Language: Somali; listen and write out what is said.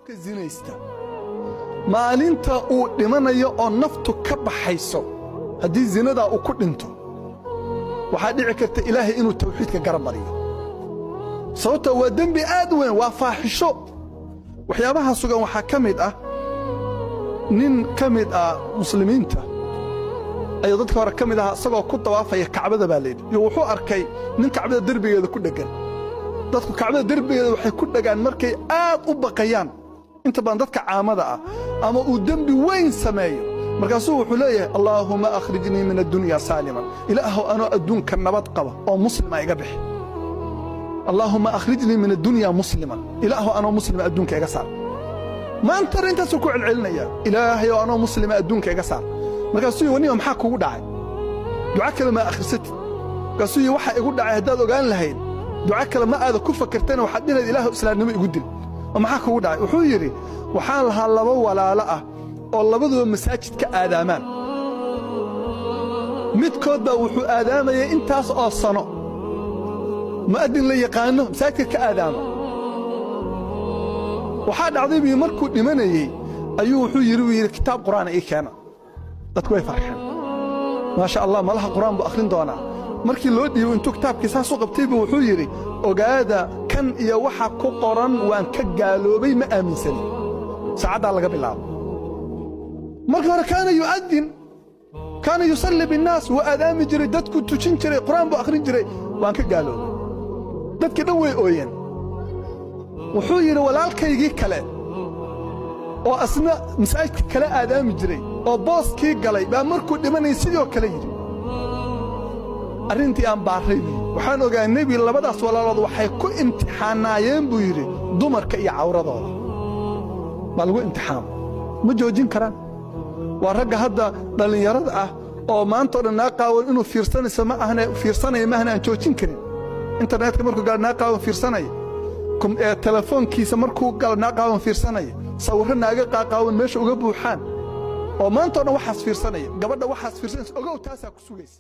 qofka zinaysta maalinta uu dhimanayo oo naftu ka baxayso haddii zinada uu ku dhinto waxaa dhici karta ilaahay inuu tawxiidka garab mariyo sababtoo waa dembi aad weyn waa faaxisho waxyaabaha sugan waxaa ka mid ah nin ka mid ah muslimiinta ayuu dadka hore ka mid ah isagoo ku tawaafaya kacbada baa leeyahay iyo wuxuu arkay nin kacbada derbigeeda ku dhagan dadku kacbada derbigeeda waxay ku dhagaan markay aad u baqayaan inta badan dadka caamada ah ama uu dembi weyn sameeyo markaasuu wuxuu leeyahay allaahumma akhrijnii min addunya saaliman ilaahow anoo adduunka nabad qaba oo muslima iga bixi allaahumma akhrijnii min addunya musliman ilaahow anoo muslima adduunka iga saar maanta intaasuu ku celcelinaya ilaahayow anoo muslima adduunka iga saar markaasuu waniyo maxaa kugu dhacay duca kale ma akhrisatid markaasuu waxa igu dhacay haddaad ogaan lahayd duca kale ma aada ku fakartana waxaad dhilayd ilaahow islaamnimo igu dil maxaa kugu dhacay wuxuu yidhi waxaan lahaa laba walaalo ah oo labaduba masaajid ka aadaamaan midkood baa wuxuu aadaamayay intaas oo sano mu'adin la yaqaano masaajidka ka aadaama waxaa dhacday bii markuu dhimanayey ayuu wuxuu yidhi kitaab qur'aan ii keena dadku way farxeen maasha allah malaha qur'aan buu akhrin doonaa markii loo dhiibo intuu kitaabkii saas u qabtay buu wuxuu yidhi ogaada kan iyo waxa ku qoran waan ka gaaloobay ma aaminsani saacaddaa laga bilaabo markii hore kaana yusalli binnaas wuu aadaami jiray dadku tujin jiray qur'aan buu akhrin jiray waan ka gaaloobay dadkii dhan way ooyeen wuxuu yidhi walaalkaygii kale oo asna masaajidka kale aadaami jiray oo booskii galay baa markuu dhimanayay sidoo kale yidhi arrintii aan baarray buu waxaan ogaanay bii labadaas walaalood waxay ku imtixaanaayeen buu yidhi dumarka iyo cawradooda baa lagu imtixaamo ma joojin karaan waa ragga hadda dhallinyarada ah oo maanta oo dhan naaqaawan inuu fiirsanayo maahna aan joojin karin internetka markuu galo naaqaawan fiirsanaya telefoonkiisa markuu galo naaqaawan fiirsanaya sawirro naaga qaaqaawan meesha uga buuxaan oo maanta oo dhan waxaas fiirsanaya gabadha waxaas fiirsanaysa ogow taasaa ku sugaysa